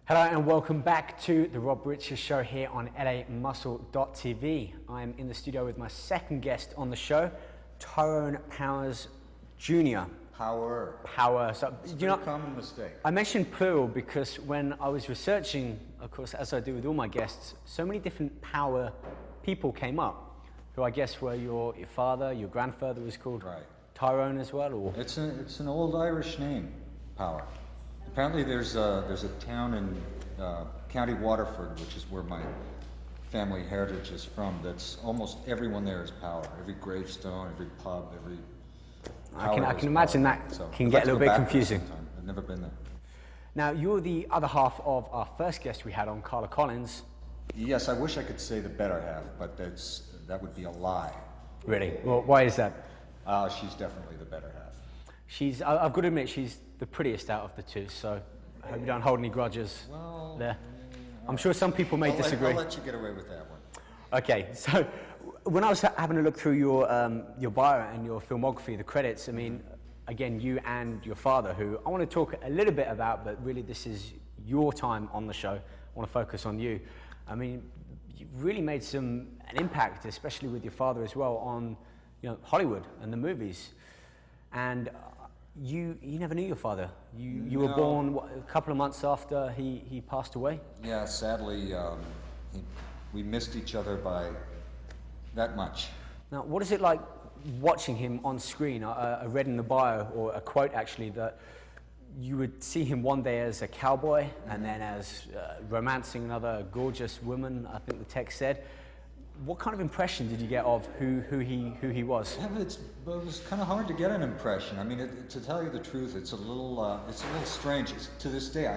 Hello and welcome back to the Rob Riches Show here on LAmuscle.tv. I'm in the studio with my second guest on the show, Tyrone Power Jr. Power. So, you know, common mistake. I mentioned plural because when I was researching, of course, as I do with all my guests, so many different power people came up, who I guess were your father, your grandfather was called Tyrone as well, or it's an old Irish name, Power. Apparently, there's a town in County Waterford, which is where my family heritage is from. That's almost everyone there is Power. Every gravestone, every pub, every. I can imagine that can get a little bit confusing. I've never been there. Now, you're the other half of our first guest we had on, Carla Collins. Yes, I wish I could say the better half, but that would be a lie. Really? Well, why is that? She's definitely the better half. I've got to admit, she's the prettiest out of the two, so I hope you don't hold any grudges there. I'm sure some people may disagree. I'll let you get away with that one. Okay, so when I was having a look through your bio and your filmography, the credits, I mean, again, you and your father, who I want to talk a little bit about, but really this is your time on the show. I want to focus on you. I mean, you really made an impact, especially with your father as well, on Hollywood and the movies. And you never knew your father. You were born a couple of months after he passed away? Yeah, sadly, we missed each other by that much. Now, what is it like watching him on screen? I read in the bio, or a quote actually, that you would see him one day as a cowboy and then as romancing another gorgeous woman, I think the text said. What kind of impression did you get of who he was? Yeah, it was kind of hard to get an impression. I mean, to tell you the truth, it's a little strange. To this day,